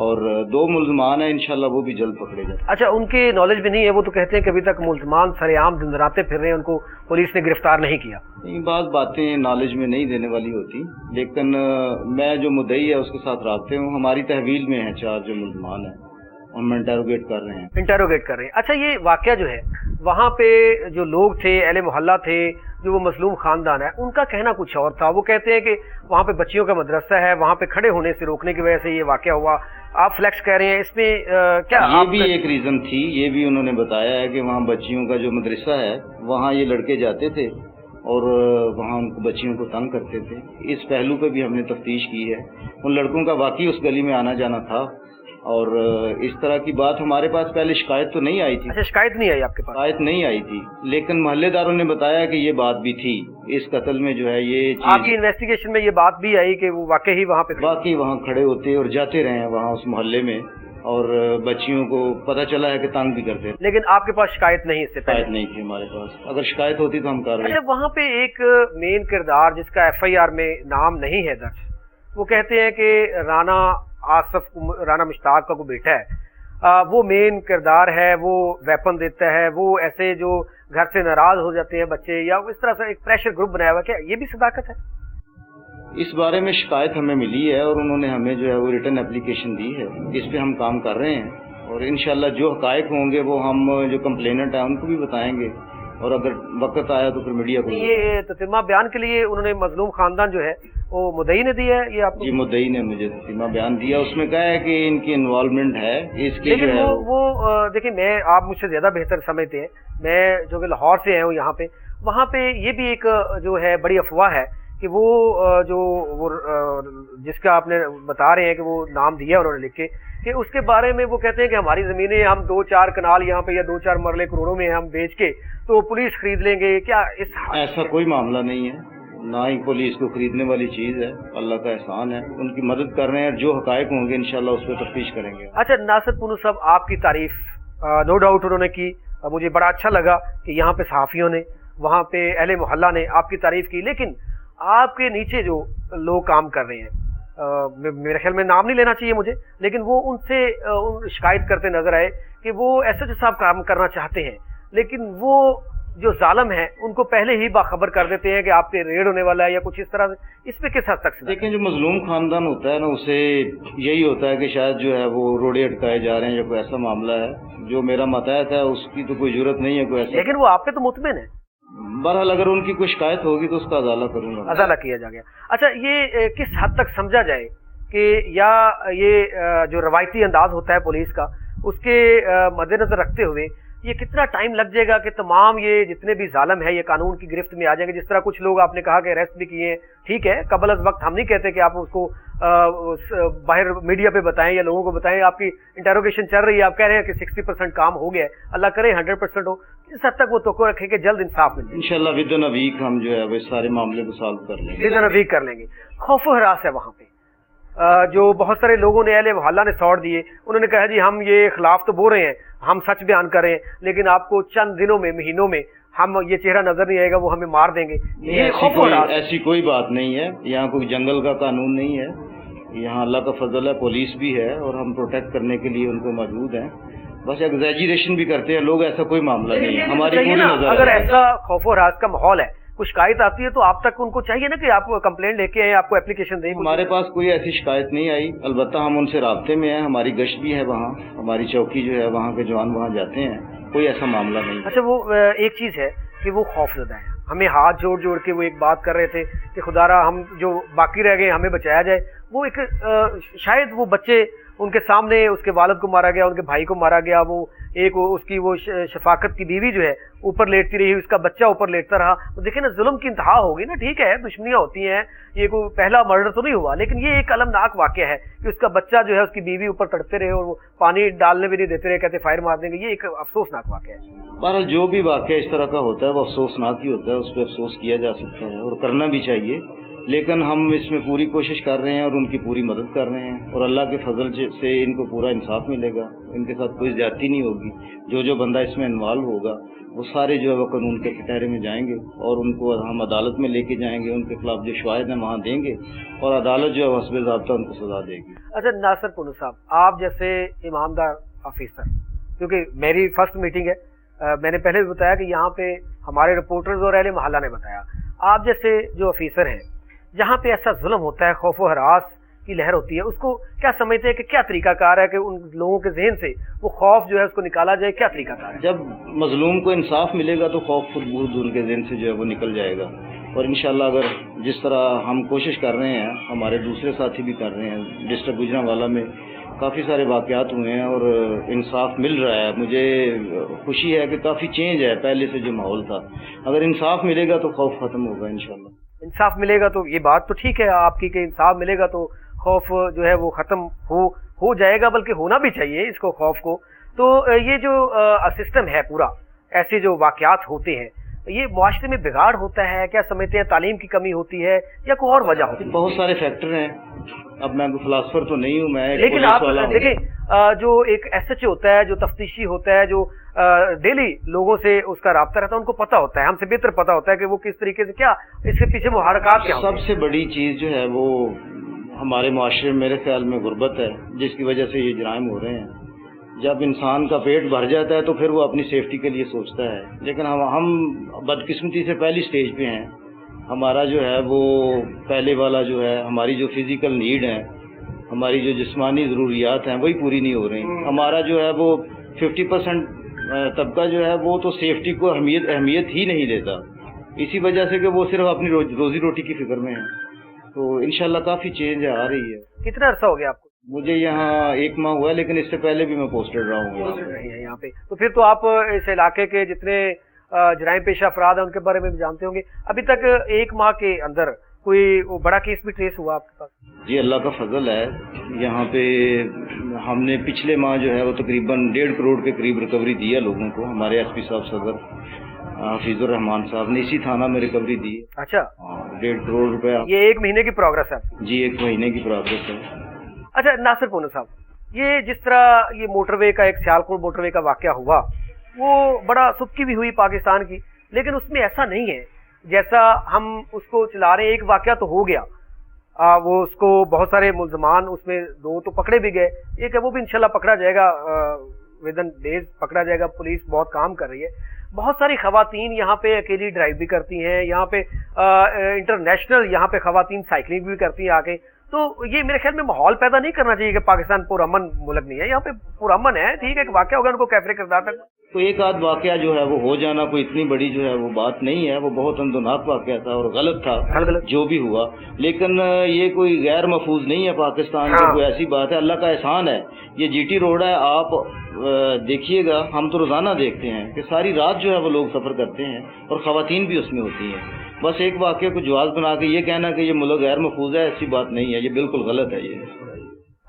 اور 2 ملزمان ہیں، انشاءاللہ وہ بھی جلد پکڑے جائیں۔ اچھا، ان کی نالج بھی نہیں ہے، وہ تو کہتے ہیں کہ ابھی تک ملزمان سرے عام دندراتے پھر رہے ہیں، ان کو پولیس نے گرفتار نہیں کیا۔ بعض باتیں نالج میں نہیں دینے والی ہوتی، لیکن میں جو مدعی ہے اس کے ساتھ رابطے ہوں، ہماری تحویل میں ہیں 4 جو ملزمان ہیں، ہم انٹروگیٹ کر رہے ہیں۔ اچھا، یہ واقعہ جو ہے وہاں پہ جو لوگ تھے، اہل محلہ تھے، جو وہ مظلوم خاندان ہے، ان کا کہنا کچھ اور تھا۔ وہ کہتے ہیں کہ وہاں پہ بچیوں کا مدرسہ ہے، وہاں پہ کھڑے ہونے سے روکنے کی وجہ سے یہ واقعہ ہوا۔ آپ فلیکس کہہ رہے ہیں، اس میں کیا یہ بھی ایک ریزن تھی، یہ بھی انہوں نے بتایا ہے کہ وہاں بچیوں کا جو مدرسہ ہے وہاں یہ لڑکے جاتے تھے اور وہاں ان کو بچیوں کو تنگ کرتے تھے۔ اس پہلو پہ بھی ہم نے تفتیش کی ہے، ان لڑکوں کا واقعی اس گلی میں آنا جانا تھا، اور اس طرح کی بات ہمارے پاس پہلے شکایت تو نہیں آئی تھی۔ اچھا، شکایت نہیں آئی آپ کے پاس؟ شکایت نہیں آئی تھی، لیکن محلے داروں نے بتایا کہ یہ بات بھی تھی، اس قتل میں جو ہے یہ چیز آپ کی انویسٹیگیشن میں یہ بات بھی آئی کہ وہ واقعی وہاں پہ واقعی وہاں کھڑے ہوتے اور جاتے رہے ہیں وہاں اس محلے میں، اور بچیوں کو پتہ چلا ہے کہ تنگ بھی کرتے ہیں، لیکن آپ کے پاس شکایت نہیں اس سے پہلے؟ شکایت نہیں تھی ہمارے پاس، اگر شکایت ہوتی تو ہم کارروائی۔ اچھا، وہاں پہ ایک مین کردار جس کا ایف آئی آر میں نام نہیں ہے درج، وہ کہتے ہیں کہ رانا مشتاق کا کوئی بیٹا ہے، وہ مین کردار ہے، وہ ویپن دیتا ہے، وہ ایسے جو گھر سے ناراض ہو جاتے ہیں بچے، یا اس طرح سے ایک پریشر گروپ بنایا ہوا، کیا یہ بھی صداقت ہے؟ اس بارے میں شکایت ہمیں ملی ہے اور انہوں نے ہمیں جو ہے وہ ریٹن اپلیکیشن دی ہے، اس پہ ہم کام کر رہے ہیں، اور انشاءاللہ جو حقائق ہوں گے وہ ہم جو کمپلیننٹ ہیں ان کو بھی بتائیں گے، اور اگر وقت آیا تو پھر میڈیا کو۔ یہ تتمہ بیان کے لیے انہوں نے مظلوم خاندان جو ہے وہ مدعی نے دیا ہے، یہ آپ کو؟ جی، مدعی نے مجھے تتمہ بیان دیا، اس میں کہا ہے کہ ان کی انوالومنٹ ہے اس کے، لیکن وہ دیکھیں، میں آپ مجھ سے زیادہ بہتر سمجھتے ہیں، میں جو کہ لاہور سے ہوں، یہاں پہ وہاں پہ یہ بھی ایک جو ہے بڑی افواہ ہے کہ وہ جس کا آپ نے بتا رہے ہیں کہ وہ نام دیا انہوں نے لکھ کے، کہ اس کے بارے میں وہ کہتے ہیں کہ ہماری زمینیں ہم 2-4 کنال یہاں پہ یا 2-4 مرلے کروڑوں میں ہم بیچ کے تو پولیس خرید لیں گے۔ کیا ایسا کوئی معاملہ نہیں ہے، نہ ہی پولیس کو خریدنے والی چیز ہے، اللہ کا احسان ہے، ان کی مدد کر رہے ہیں، جو حقائق ہوں گے انشاءاللہ اس پہ تفتیش کریں گے۔ اچھا، ناصر پونو صاحب، آپ کی تعریف نو ڈاؤٹ انہوں نے کی، مجھے بڑا اچھا لگا کہ یہاں پہ صحافیوں نے، وہاں پہ اہل محلہ نے آپ کی تعریف کی، لیکن آپ کے نیچے جو لوگ کام کر رہے ہیں، میرے خیال میں نام نہیں لینا چاہیے مجھے، لیکن وہ ان سے شکایت کرتے نظر آئے کہ وہ ایس ایچ او صاحب کام کرنا چاہتے ہیں، لیکن وہ جو ظالم ہیں ان کو پہلے ہی باخبر کر دیتے ہیں کہ آپ پہ ریڈ ہونے والا ہے یا کچھ اس طرح سے۔ اس پہ کس حد تک دیکھیں، جو مظلوم خاندان ہوتا ہے نا، اسے یہی ہوتا ہے کہ شاید جو ہے وہ روڑے اٹکائے جا رہے ہیں یا کوئی ایسا معاملہ ہے، جو میرا ماتحت ہے اس کی تو کوئی ضرورت نہیں ہے کوئی ایسا، لیکن وہ آپ پہ تو مطمئن ہے۔ بہرحال اگر ان کی کوئی شکایت ہوگی تو اس کا ازالہ کروں گا، ازالہ کیا جا گیا۔ اچھا، یہ کس حد تک سمجھا جائے کہ یا یہ جو روایتی انداز ہوتا ہے پولیس کا، اس کے مد نظر رکھتے ہوئے یہ کتنا ٹائم لگ جائے گا کہ تمام یہ جتنے بھی ظالم ہیں یہ قانون کی گرفت میں آ جائیں گے؟ جس طرح کچھ لوگ آپ نے کہا کہ اریسٹ بھی کیے ہیں، ٹھیک ہے، قبل از وقت ہم نہیں کہتے کہ آپ اس کو باہر میڈیا پہ بتائیں یا لوگوں کو بتائیں، آپ کی انٹروگیشن چل رہی ہے، آپ کہہ رہے ہیں کہ 60% کام ہو گیا ہے، اللہ کرے 100% ہو، اس حد تک وہ توقع رکھیں کہ جلد انصاف مل جائے؟ انشاءاللہ ودن اے ویک ہم جو ہے وہ سارے معاملے کو سالو کر لیں گے، ودن اے ویک کر لیں گے۔ خوف و ہراس ہے وہاں پہ، جو بہت سارے لوگوں نے اہل محلہ نے سوڑ دیے، انہوں نے کہا جی ہم یہ خلاف تو بول رہے ہیں، ہم سچ بیان کر رہے ہیں، لیکن آپ کو چند دنوں میں، مہینوں میں ہم یہ چہرہ نظر نہیں آئے گا، وہ ہمیں مار دیں گے۔ یہ خوف و ہراس، ایسی کوئی بات نہیں ہے، یہاں کوئی جنگل کا قانون نہیں ہے، یہاں اللہ کا فضل ہے، پولیس بھی ہے اور ہم پروٹیکٹ کرنے کے لیے ان کو موجود ہیں، بس ایگزیجریشن بھی کرتے ہیں لوگ، ایسا کوئی معاملہ نہیں ہے، ہماری پوری نظر ہے۔ اگر ایسا خوف و ہراس کا ماحول ہے، کوئی شکایت آتی ہے تو آپ تک ان کو چاہیے نا کہ آپ کمپلینٹ لے کے آئیں، آپ کو اپلیکیشن دیں۔ ہمارے پاس کوئی ایسی شکایت نہیں آئی، البتہ ہم ان سے رابطے میں ہیں، ہماری گشت بھی ہے وہاں، ہماری چوکی جو ہے وہاں کے جوان وہاں جاتے ہیں، کوئی ایسا معاملہ نہیں۔ اچھا، وہ ایک چیز ہے کہ وہ خوف زدہ ہے، ہمیں ہاتھ جوڑ جوڑ کے وہ ایک بات کر رہے تھے کہ خدا را ہم جو باقی رہ گئے ہمیں بچایا جائے، وہ ایک شاید وہ بچے ان کے سامنے اس کے والد کو مارا گیا، ان کے بھائی کو مارا گیا، وہ ایک اس کی وہ شفاقت کی بیوی جو ہے اوپر لیٹتی رہی، اس کا بچہ اوپر لیٹتا رہا، تو دیکھیں نا ظلم کی انتہا ہوگی نا، ٹھیک ہے دشمنیاں ہوتی ہیں، یہ کوئی پہلا مرڈر تو نہیں ہوا، لیکن یہ ایک المناک واقعہ ہے کہ اس کا بچہ جو ہے اس کی بیوی اوپر تڑپتے رہے اور وہ پانی ڈالنے بھی نہیں دیتے رہے، کہتے فائر مار دیں گے، یہ ایک افسوسناک واقعہ ہے۔ بہرحال جو بھی واقعہ اس طرح کا ہوتا ہے وہ افسوسناک ہی ہوتا ہے، اس پہ افسوس کیا جا سکتا ہے اور کرنا بھی چاہیے، لیکن ہم اس میں پوری کوشش کر رہے ہیں اور ان کی پوری مدد کر رہے ہیں، اور اللہ کے فضل سے ان کو پورا انصاف ملے گا، ان کے ساتھ کوئی زیادتی نہیں ہوگی۔ جو بندہ اس میں انوالو ہوگا وہ سارے جو ہے وہ قانون کے کٹہرے میں جائیں گے، اور ان کو ہم عدالت میں لے کے جائیں گے، ان کے خلاف جو شواہد ہیں وہاں دیں گے، اور عدالت جو ہے حسب ضابطہ ان کو سزا دے گی۔ اچھا ناصر پونو صاحب، آپ جیسے ایماندار آفیسر، کیونکہ میری فرسٹ میٹنگ ہے، میں نے پہلے بھی بتایا کہ یہاں پہ ہمارے رپورٹرز اور اہل محلہ نے بتایا، آپ جیسے جو آفیسر ہیں جہاں پہ ایسا ظلم ہوتا ہے، خوف و ہراس کی لہر ہوتی ہے، اس کو کیا سمجھتے ہیں کہ کیا طریقہ کار ہے کہ ان لوگوں کے ذہن سے وہ خوف جو ہے اس کو نکالا جائے، کیا طریقہ کار ہے؟ جب مظلوم کو انصاف ملے گا تو خوف خود بخود ان کے ذہن سے جو ہے وہ نکل جائے گا، اور انشاءاللہ اگر جس طرح ہم کوشش کر رہے ہیں، ہمارے دوسرے ساتھی بھی کر رہے ہیں، ڈسٹرکٹ گوجرانوالہ میں کافی سارے واقعات ہوئے ہیں اور انصاف مل رہا ہے، مجھے خوشی ہے کہ کافی چینج ہے پہلے سے جو ماحول تھا۔ اگر انصاف ملے گا تو خوف ختم ہوگا انشاءاللہ۔ انصاف ملے گا تو یہ بات تو ٹھیک ہے آپ کی کہ انصاف ملے گا تو خوف جو ہے وہ ختم ہو جائے گا، بلکہ ہونا بھی چاہیے اس کو، خوف کو۔ تو یہ جو سسٹم ہے پورا، ایسے جو واقعات ہوتے ہیں، یہ معاشرے میں بگاڑ ہوتا ہے، کیا سمجھتے ہیں تعلیم کی کمی ہوتی ہے یا کوئی اور وجہ ہوتی ہے؟ بہت سارے فیکٹر ہیں، اب میں کوئی فلاسفر تو نہیں ہوں، میں لیکن آپ دیکھیں جو ایک ایس ایچ ہوتا ہے، جو تفتیشی ہوتا ہے، جو ڈیلی لوگوں سے اس کا رابطہ رہتا ہے، ان کو پتہ ہوتا ہے، ہم سے بہتر پتہ ہوتا ہے کہ وہ کس طریقے سے، کیا اس کے پیچھے محرکات کیا ہوتے ہیں۔ سب سے بڑی چیز جو ہے وہ ہمارے معاشرے میں میرے خیال میں غربت ہے، جس کی وجہ سے یہ جرائم ہو رہے ہیں۔ جب انسان کا پیٹ بھر جاتا ہے تو پھر وہ اپنی سیفٹی کے لیے سوچتا ہے، لیکن ہم بدقسمتی سے پہلی سٹیج پہ ہیں۔ ہمارا جو ہے وہ پہلے والا جو ہے، ہماری جو فزیکل نیڈ ہیں، ہماری جو جسمانی ضروریات ہیں وہی پوری نہیں ہو رہی۔ ہمارا جو ہے وہ 50% طبقہ جو ہے وہ تو سیفٹی کو اہمیت ہی نہیں دیتا، اسی وجہ سے کہ وہ صرف اپنی روزی روٹی کی فکر میں ہیں۔ تو انشاءاللہ کافی چینج آ رہی ہے۔ کتنا عرصہ ہو گیا آپ کو؟ مجھے یہاں 1 ماہ ہوا ہے، لیکن اس سے پہلے بھی میں پوسٹڈ رہا ہوں یہاں پہ۔ تو پھر تو آپ اس علاقے کے جتنے جرائم پیشہ افراد ہیں ان کے بارے میں بھی جانتے ہوں گے۔ ابھی تک 1 ماہ کے اندر کوئی بڑا کیس بھی ٹریس ہوا آپ کے پاس؟ جی اللہ کا فضل ہے، یہاں پہ ہم نے پچھلے ماہ جو ہے وہ تقریباً 1.5 کروڑ کے قریب ریکوری دی ہے لوگوں کو۔ ہمارے ایس پی صاحب صدر حفیظ الرحمان صاحب نے اسی تھانہ میں ریکوری دی ہے۔ اچھا، 1.5 کروڑ روپے۔ یہ 1 مہینے کی پروگرس ہے؟ جی 1 مہینے کی پروگرس ہے۔ اچھا ناصر پونو صاحب، یہ جس طرح یہ موٹر وے کا، ایک سیالکوٹ موٹر وے کا واقعہ ہوا، وہ بڑا سبکی بھی ہوئی پاکستان کی، لیکن اس میں ایسا نہیں ہے جیسا ہم اس کو چلا رہے ہیں۔ ایک واقعہ تو ہو گیا، وہ اس کو بہت سارے ملزمان اس میں 2 تو پکڑے بھی گئے، ایک ہے وہ بھی انشاءاللہ پکڑا جائے گا، ودن ڈیز پکڑا جائے گا، پولیس بہت کام کر رہی ہے۔ بہت ساری خواتین یہاں پہ اکیلی ڈرائیو بھی کرتی ہیں، یہاں پہ انٹرنیشنل یہاں پہ خواتین سائیکلنگ بھی کرتی ہیں آ کے۔ تو یہ میرے خیال میں ماحول پیدا نہیں کرنا چاہیے کہ پاکستان پرامن ملک نہیں ہے، یہاں پہ پرامن ہے، ٹھیک ہے، ایک واقعہ ہوگا ان کو کیفرے کردار تک تو ایک آدھ واقعہ جو ہے وہ ہو جانا کوئی اتنی بڑی جو ہے وہ بات نہیں ہے، وہ بہت اندوناک واقعہ تھا اور غلط تھا جو بھی ہوا، لیکن یہ کوئی غیر محفوظ نہیں ہے پاکستان میں، کوئی ایسی بات ہے، اللہ کا احسان ہے۔ یہ جی ٹی روڈ ہے، آپ دیکھیے گا، ہم تو روزانہ دیکھتے ہیں کہ ساری رات جو ہے وہ لوگ سفر کرتے ہیں اور خواتین بھی اس میں ہوتی ہیں۔ بس ایک واقعے کو جواز بنا کے یہ کہنا کہ یہ ملک غیر محفوظ ہے، ایسی بات نہیں ہے، یہ بالکل غلط ہے۔ یہ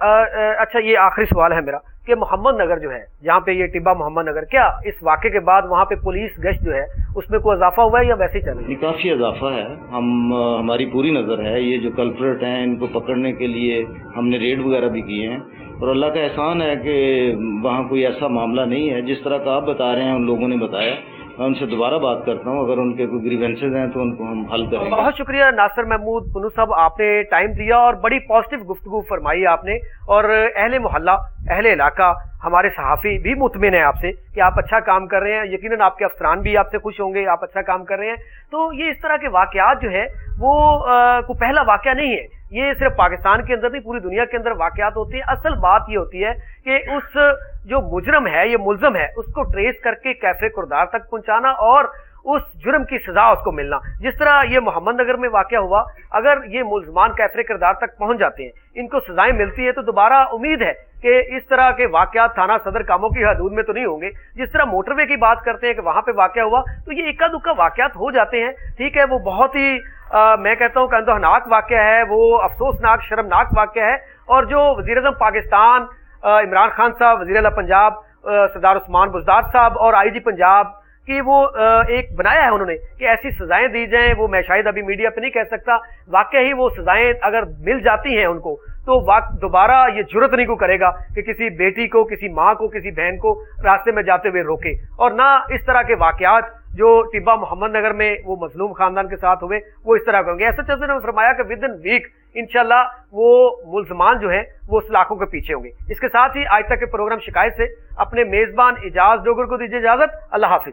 اچھا، یہ آخری سوال ہے میرا کہ محمد نگر جو ہے جہاں پہ یہ ٹبا محمد نگر، کیا اس واقعے کے بعد وہاں پہ پولیس گشت جو ہے اس میں کوئی اضافہ ہوا ہے یا ویسے ہی چل رہی ہے؟ کافی اضافہ ہے، ہماری پوری نظر ہے، یہ جو کلپریٹ ہیں ان کو پکڑنے کے لیے ہم نے ریڈ وغیرہ بھی کیے ہیں، اور اللہ کا احسان ہے کہ وہاں کوئی ایسا معاملہ نہیں ہے جس طرح کا آپ بتا رہے ہیں ان لوگوں نے بتایا۔ میں ان سے دوبارہ بات کرتا ہوں، اگر ان کے کوئی گریونسز ہیں تو ان کو ہم حل کریں گے۔ بہت شکریہ ناصر محمود پونو صاحب، آپ نے ٹائم دیا اور بڑی پازیٹیو گفتگو فرمائی آپ نے، اور اہل محلہ، اہل علاقہ، ہمارے صحافی بھی مطمئن ہیں آپ سے کہ آپ اچھا کام کر رہے ہیں، یقیناً آپ کے افسران بھی آپ سے خوش ہوں گے، آپ اچھا کام کر رہے ہیں۔ تو یہ اس طرح کے واقعات جو ہے وہ کوئی پہلا واقعہ نہیں ہے، یہ صرف پاکستان کے اندر نہیں پوری دنیا کے اندر واقعات ہوتے ہیں۔ اصل بات یہ ہوتی ہے کہ اس جو مجرم ہے، یہ ملزم ہے، اس کو ٹریس کر کے کیفے کردار تک پہنچانا اور اس جرم کی سزا اس کو ملنا۔ جس طرح یہ محمد نگر میں واقعہ ہوا، اگر یہ ملزمان کیفے کردار تک پہنچ جاتے ہیں، ان کو سزائیں ملتی ہے، تو دوبارہ امید ہے کہ اس طرح کے واقعات تھانہ صدر کاموں کی حدود میں تو نہیں ہوں گے۔ جس طرح موٹر وے کی بات کرتے ہیں کہ وہاں پہ واقعہ ہوا، تو یہ اکا دکا واقعات ہو جاتے ہیں، ٹھیک ہے، وہ بہت ہی میں کہتا ہوں کہ اندوہناک واقعہ ہے، وہ افسوسناک شرمناک واقعہ ہے، اور جو وزیر اعظم پاکستان عمران خان صاحب، وزیر اعلیٰ پنجاب سردار عثمان بزدار صاحب اور آئی جی پنجاب کہ وہ ایک بنایا ہے انہوں نے کہ ایسی سزائیں دی جائیں، وہ میں شاید ابھی میڈیا پہ نہیں کہہ سکتا، واقعی ہی وہ سزائیں اگر مل جاتی ہیں ان کو تو دوبارہ یہ جرت نہیں کو کرے گا کہ کسی بیٹی کو، کسی ماں کو، کسی بہن کو راستے میں جاتے ہوئے روکے، اور نہ اس طرح کے واقعات جو ٹبہ محمد نگر میں وہ مظلوم خاندان کے ساتھ ہوئے وہ اس طرح ہوں گے۔ ایسا چلتے نے فرمایا کہ ود ان ویک انشاءاللہ وہ ملزمان جو ہیں وہ سلاخوں کے پیچھے ہوں گے۔ اس کے ساتھ ہی آج تک کے پروگرام شکایت سے اپنے میزبان اعجاز ڈوگر کو دیجیے اجازت، اللہ حافظ۔